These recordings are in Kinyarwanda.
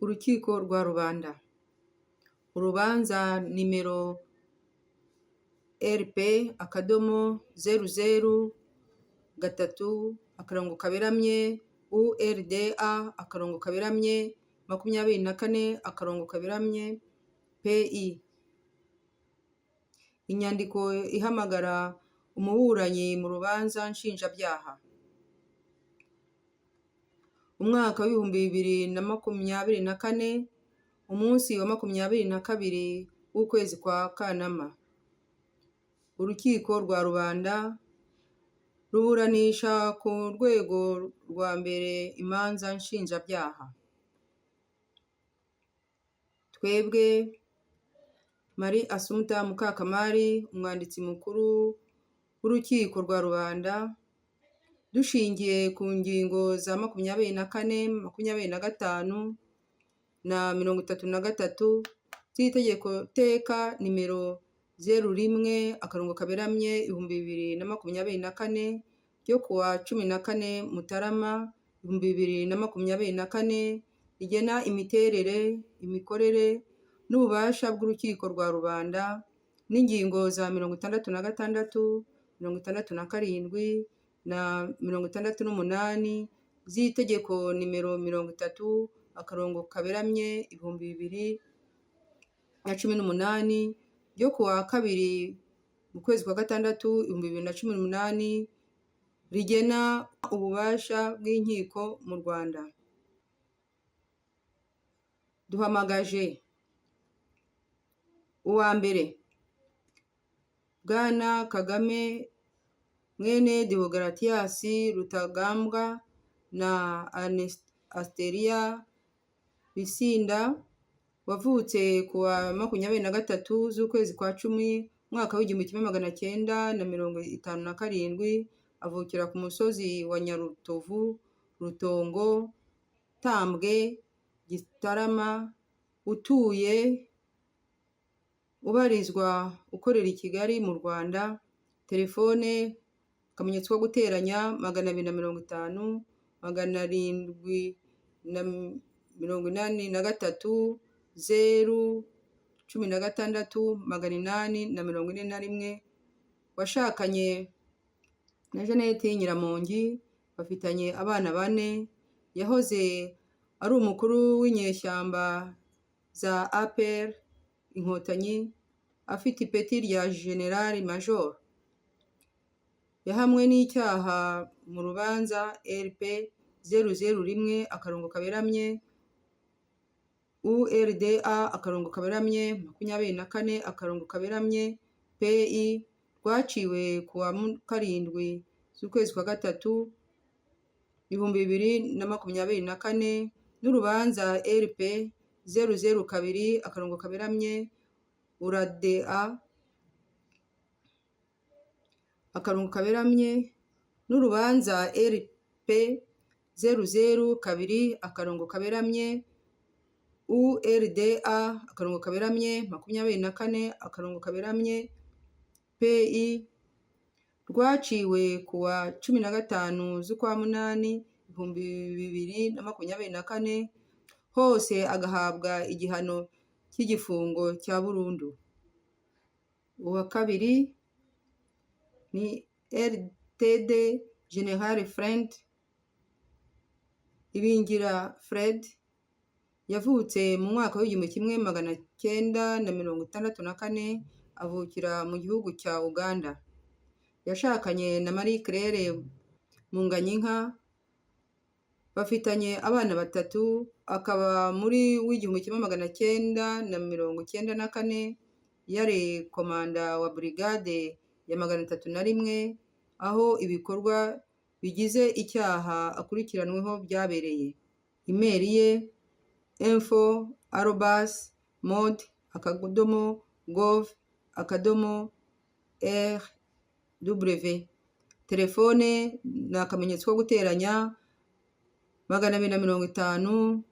Urukiko rwa rubanda. Urubanza nimero RP :00-3 URDA :24 PI. Inyandiko ihamagara umuburanyi mu rubanza nshinjabyaha. Umwaka w'2024, umunsi wa 22 w'ukwezi kwa Kanama. Urukiko rwa rubanda ruburanisha ku rwego rwa mbere imanza nshinjabyaha. Twebwe Marie Assumpta Mukakamari, umwanditsi mukuru w'urukiko rwa rubanda, dushingiye ku ngingo za 24, 25 na 33 z'itegeko teka nimero 01/2024 ryo kuwa 14 Mutarama 2024 rigena imiterere, imikorere n'ububasha bw'urukiko rwa rubanda n'ingingo za 66, 67 na 68 z'itegeko nimero 30/2018 ryo kuwa 2 mu kwezi kwa gatandatu 2018 rigena ububasha bw'inkiko mu Rwanda. Duhamagaje uwa mbere Bwana Kagame mwene Deogratias Rutagambwa na Asteria Bisinda, wavutse kuwa 23 z'ukwezi kwa 10 mwaka w'1957, avukira ku musozi wa Nyarutovu, Rutongo, Tambwe, Gitarama, ubarizwa ukorera i Kigali mu Rwanda. Telefone akamenyetso ko guteranya 250 783 016 841. Washakanye na Jeannette Nyiramongi, bafitanye abana 4. Yahoze ari umukuru w'inyeshyamba za APR Inkotanyi, afite ipeti rya General Major. Yahamwe n'icyaha mu rubanza RP 001/24 URDA :24 PI rwaciwe kuwa 7 z'ukwezi kwa gatatu 2024 n'urubanza RP 002/24 URDA :24 n'urubanza RP 002/24 URDA :24 PI rwaciwe kuwa 15 z'ukwa 8 2024, hose agahabwa igihano cy'igifungo cya burundu. Uwa kabiri ni RTD General Friend Ibingira Fred, yavutse mu mwaka w'1964, avukira mu gihugu cya Uganda. Yashakanye na Marie Claire Munganyinka, bafitanye abana 3. Akaba muri w'1994 yari komanda wa brigade ya 301, aho ibikorwa bigize icyaha akurikiranweho byabereye. Imeri ye info@mod.gov.rw. Telefone ni akamenyetso ko guteranya 250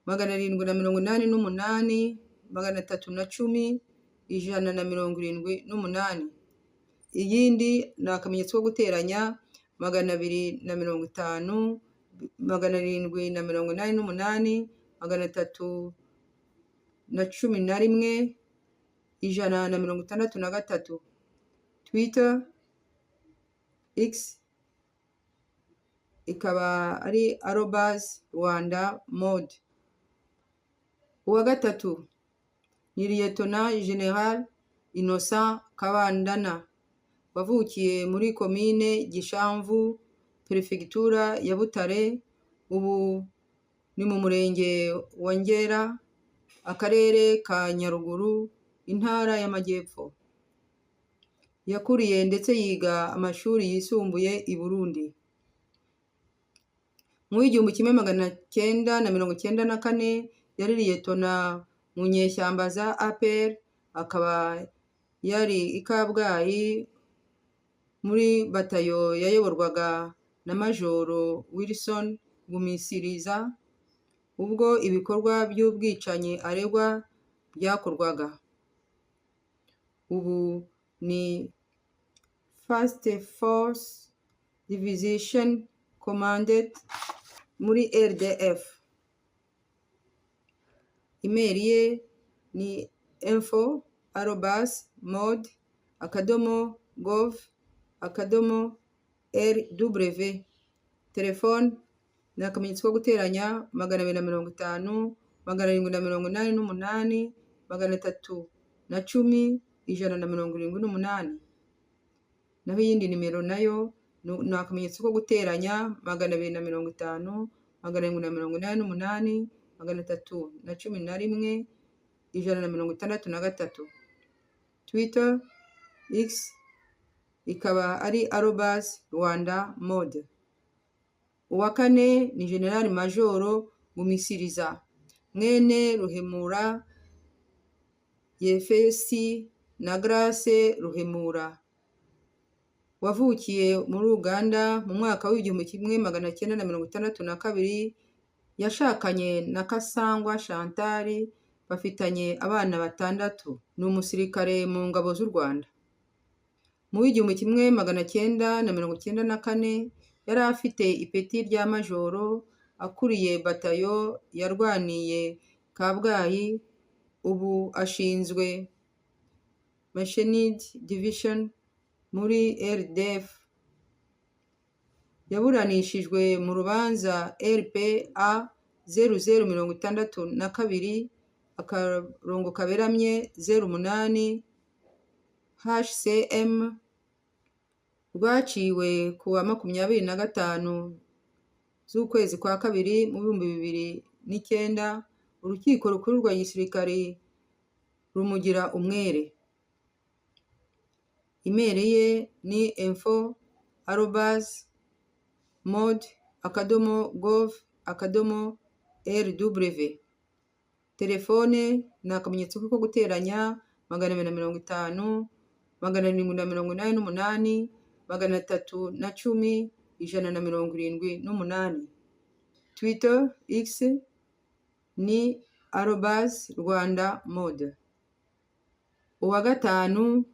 788 310 178. Iyindi ni akamenyetso ko guteranya 250 788 311, 163. Twitter X ikaba ari @rwandamod. Uwa gatatu ni Lieutenant General Innocent Kabandana, wavukiye muri komine Gishamvu, perefegitura ya Butare, ubu ni mu murenge wa Ngera, akarere ka Nyaruguru, intara y'Amajyepfo. Yakuriye ndetse yiga amashuri yisumbuye i Burundi. Mu 1994 yari Liyetona mu nyeshyamba za APR, akaba yari i Kabgayi muri batayo yayoborwaga na Majoro Wilson Gumisiriza ubwo ibikorwa by'ubwicanyi aregwa byakorwaga. Ubu ni First Force Division Commandant muri RDF. Email ye ni info@gov.rw. Telefone ni akamenyetso ko guteranya 250 788 310 178. Naho iyindi nimero nayo ni akamenyetso ko guteranya 250 788 311 163. Twitter X ikaba ari @rwandamod. Uwa kane ni General Majoro Gumisiriza mwene Ruhemura Yefesi na Grace Ruhemura, wavukiye muri Uganda mu mwaka w'1962. Yashakanye na Kasangwa Chantal, bafitanye abana 6. Ni umusirikare mu ngabo z'u Rwanda. Mu 1994 yari afite ipeti rya majoro, akuriye batayo yarwaniye Kabgayi. Ubu ashinzwe Machined Division muri RDF. Yaburanishijwe mu rubanza RPA 0062 08 HCM rwaciwe kuwa 25 z'ukwezi kwa kabiri mu 2009. Urukiko rukuru rwa gisirikare rumugira umwere. Email ye ni info@mod.gov.rw. Telefone ni akamenyetso ko guteranya 250 788 310 178. Twitter X ni @rwandamod. Uwa gatanu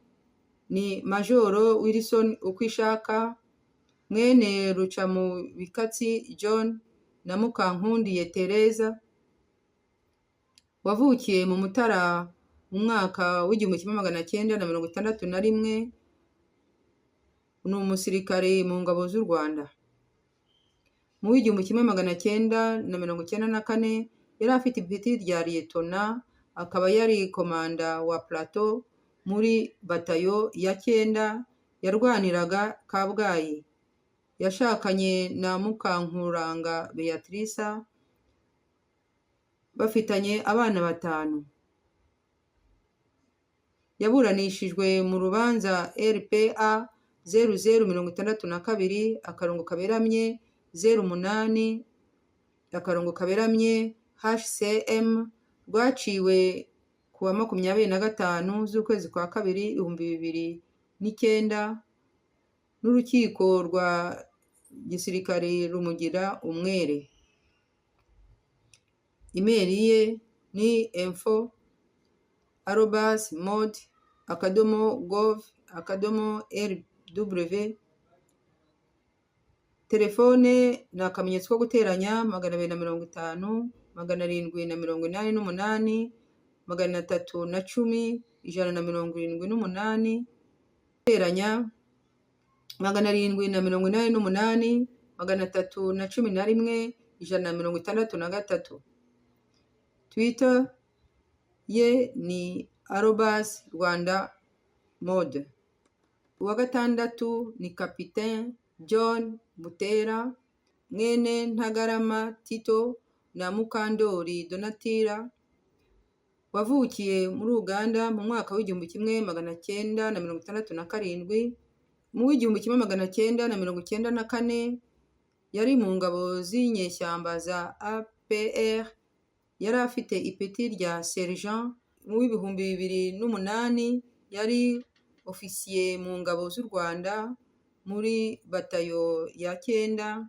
ni Majoro Wilson Ukwishaka mwene Rucamubikatsi John na Mukankundiye Tereza, wavukiye mu Mutara mu mwaka w'1961. Ni umusirikare mu ngabo z'u Rwanda. Mu 1994 yari afite ipeti rya Liyetona, akaba yari komanda wa Plateau muri batayo ya 9 yarwaniraga Kabgayi. Yashakanye na Mukankuranga Beatrice, bafitanye abana 5. Yaburanishijwe mu rubanza RPA 0062 08 HCM rwaciwe kuwa 25 z'ukwezi kwa kabiri 2009 n'urukiko rwa gisirikare rumugira umwere. Email ye ni info@mod.gov.rw. Telefone ni akamenyetso ko guteranya 250 788, 310, 178, guteranya 788, 311, 163. Twitter ye ni @Rwandamode. Uwa gatandatu ni Kapiteni John Butera, mwene Ntagarama Tito na Mukandori Donatilla, wavukiye muri Uganda mu mwaka w'1967. Mu w'1994 yari mu ngabo z'inyeshyamba za APR, yari afite ipeti rya sergent. Mu w'2008 yari ofisiye mu ngabo z'u Rwanda muri batayo ya 9.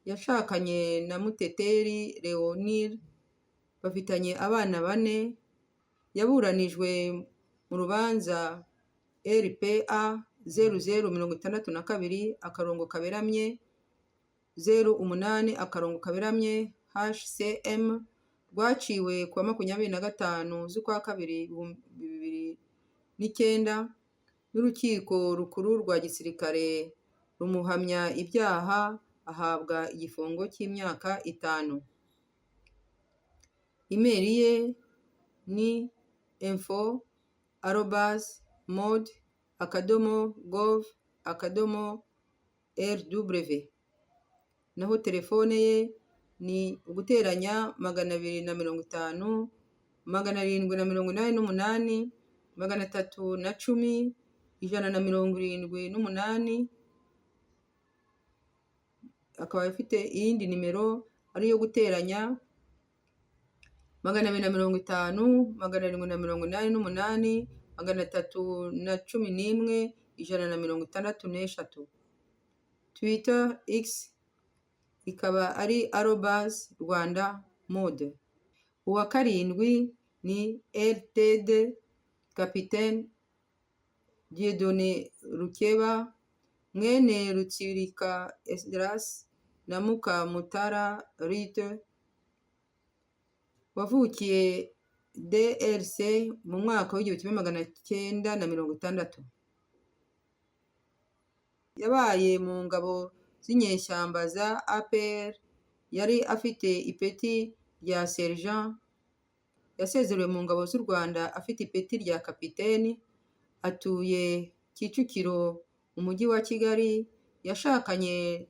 Yashakanye na Muteteri Leonille, bafitanye abana 4. Yaburanijwe mu rubanza RPA 0022/08/HCM rwaciwe ku wa 25 z'ukwa 2 2009 n'urukiko rukuru rwa gisirikare, rumuhamya ibyaha, ahabwa igifungo cy'imyaka 5. Imeri ye ni info@mod.gov.rw. Naho telefone ye ni uguteranya 250, 788, 310, 178. Akaba afite iyindi nimero ariyo guteranya 250, 788, 311, 163. Twitter X ikaba ari @Rwandamode. Uwa karindwi ni LTD Kapiteni Dieudonné Rukeba, mwene Rutsirika Esdras na Mukamutara Rite, wavukiye DRC mu mwaka w'1960. Yabaye mu ngabo z'inyeshyamba za APR, yari afite ipeti rya sergent. Yasezerewe mu ngabo z'u Rwanda afite ipeti rya kapiteni. Atuye Kicukiro mu mujyi wa Kigali. Yashakanye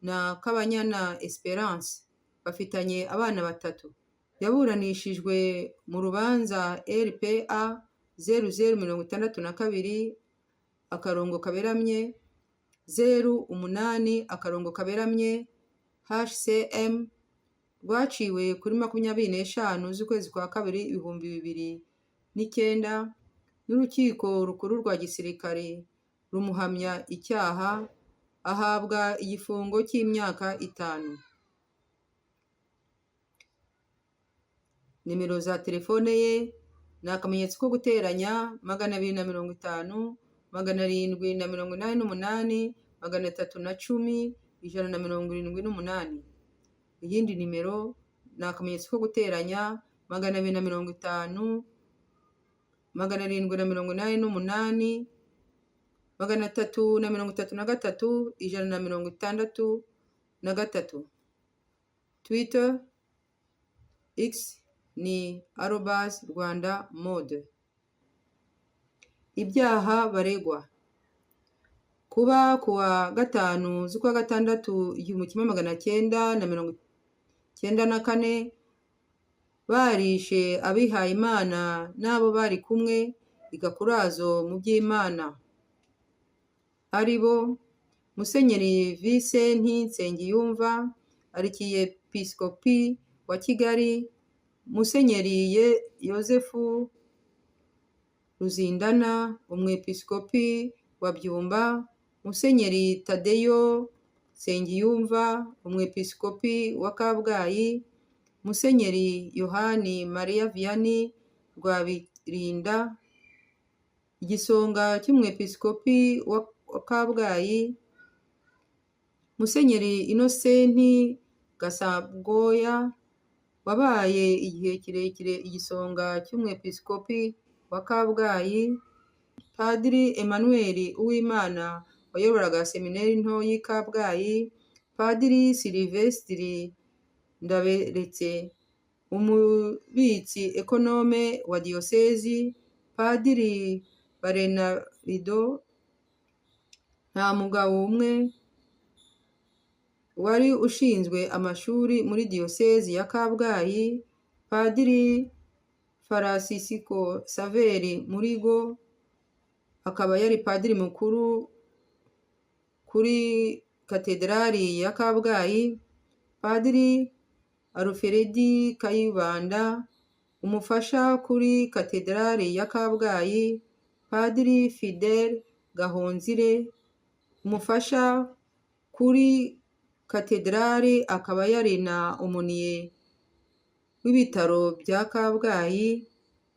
na Kabanyana Esperance, bafitanye abana 3. Yaburanishijwe mu rubanza RPA 0062/08/HCM rwaciwe kuri 25 z'ukwezi kwa 2 2009 n'urukiko rukuru rwa gisirikare, rumuhamya icyaha, ahabwa igifungo cy'imyaka 5. Nimero za telefone ye ni akamenyetso ko guteranya 250, 788, 310, 178. Iyindi nimero ni akamenyetso ko guteranya 250, 788, 333, 163. Twitter X ni @Rwandamode. Ibyaha baregwa: kuba ku wa 5 z'ukwa 6 1994 barishe abihaye Imana n'abo bari kumwe i Gakurazo mu by'Imana, ari bo Musenyeri Vincent Nsengiyumva, Arkiyepiskopi wa Kigali, Musenyeri Yozefu Ruzindana, Umwepiskopi wa Byumba, Musenyeri Tadeyo Nsengiyumva, Umwepiskopi wa Kabgayi, Musenyeri Yohani Mariya Vianney Rwabirinda, igisonga cy'Umwepiskopi wa Kabgayi, Musenyeri Innocent Gasabwoya wabaye igihe kirekire igisonga cy'umwepiskopi wa Kabgayi, Padiri Emmanuel Uwimana wayoboraga seminari nto y'i Kabgayi, Padiri Sylvestre Ndaberetse umubitsi ekonome wa diyosezi, Padiri Barenarido Ntamugawumwe wari ushinzwe amashuri muri diyosezi ya Kabgayi, Padiri Farasisiko Saveri Murigo akaba yari padiri mukuru kuri katedrali ya Kabgayi, Padiri Alfredi Kayibanda umufasha kuri katedrali ya Kabgayi, Padiri Fidel Gahonzire umufasha kuri katedrali akaba yari na umoniye w'ibitaro bya Kabgayi,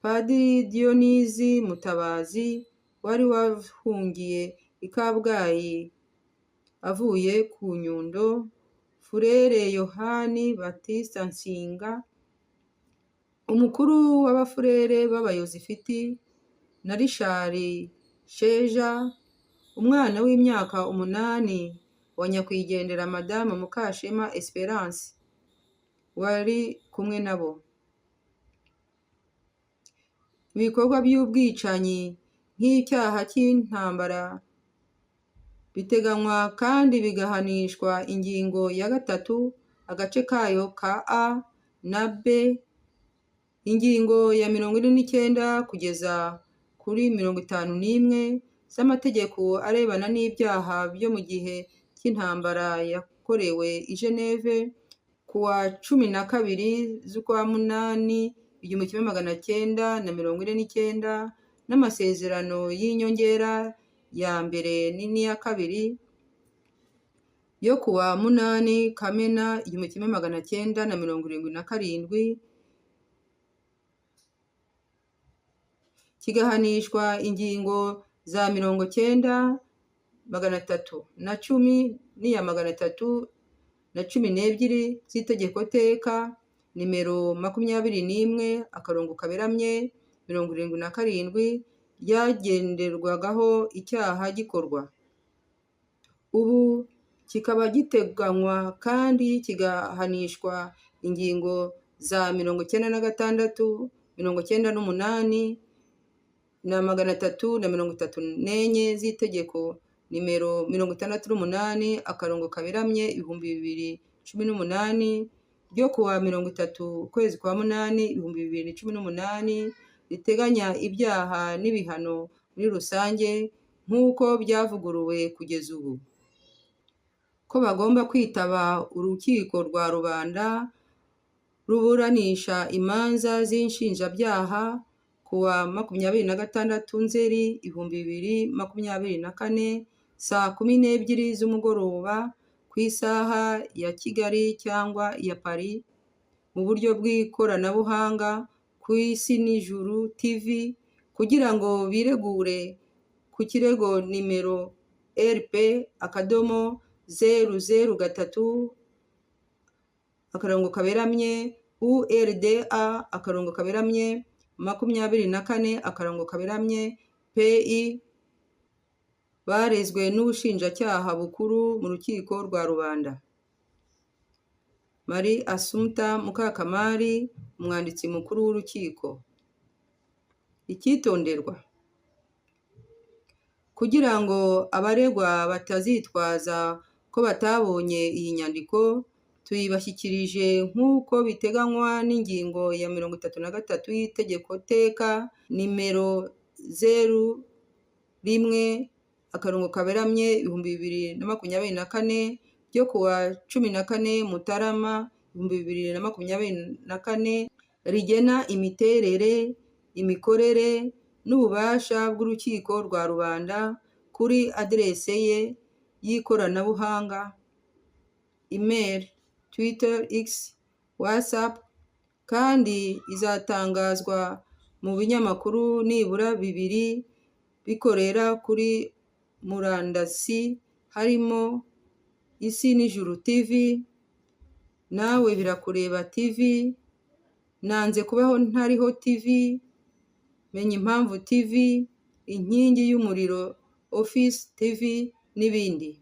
Padiri Dionisi Mutabazi wari wahungiye i Kabgayi avuye ku Nyundo, Furere Yohani Batista Nsinga umukuru w'abafurere b'abayozifiti, na Rishari Sheja umwana w'imyaka 8 wa nyakwigendera Madamu Mukashema Esperance wari kumwe nabo. Ibikorwa by'ubwicanyi nk'icyaha cy'intambara biteganywa kandi bigahanishwa ingingo ya 3 agace kayo ka A na B, ingingo ya 49 kugeza kuri 51 z'amategeko arebana n'ibyaha byo mu gihe cy'intambara yakorewe i Geneve kuwa 12 z'ukwa munani 1949 n'amasezerano y'inyongera ya mbere n'iya kabiri yo kuwa 8 Kamena 1977, kigahanishwa ingingo za 90, 310 n'iya 312 z'itegeko teka nimero 21/77 ryagenderwagaho icyaha gikorwa. Ubu kikaba giteganywa kandi kigahanishwa ingingo za 96, 98 na 334 z'itegeko nimero 68/2018 ryo kuwa 30/8/2018 riteganya ibyaha n'ibihano muri rusange nk'uko byavuguruwe kugeza ubu, ko bagomba kwitaba urukiko rwa rubanda ruburanisha imanza z'inshinjabyaha kuwa 26 Nzeri 2024 saa 12 z'umugoroba ku isaha ya Kigali cyangwa ya Paris mu buryo bw'ikoranabuhanga ku Isi n'Ijuru TV kugira ngo biregure ku kirego nimero RP/0Z/ULDA/24/PI barezwe n'ubushinjacyaha bukuru mu rukiko rwa rubanda. Marie Assumpta Mukakamari umwanditsi mukuru w'urukiko. Icyitonderwa: kugira ngo abaregwa batazitwaza ko batabonye iyi nyandiko, tuyibashyikirije nk'uko biteganywa n'ingingo ya 33 y'itegeko teka nimero 01/2024 ryo kuwa 14 Mutarama 2024 rigena imiterere, imikorere n'ububasha bw'urukiko rwa rubanda kuri aderese ye y'ikoranabuhanga, email, Twitter, X, WhatsApp, kandi izatangazwa mu binyamakuru nibura 2 bikorera kuri murandasi harimo Isi n'Ijuru TV, Nawe Birakureba TV nanze kubaho ntariho TV, menya impamvu TV, inkingi y'umuriro Office TV n'ibindi.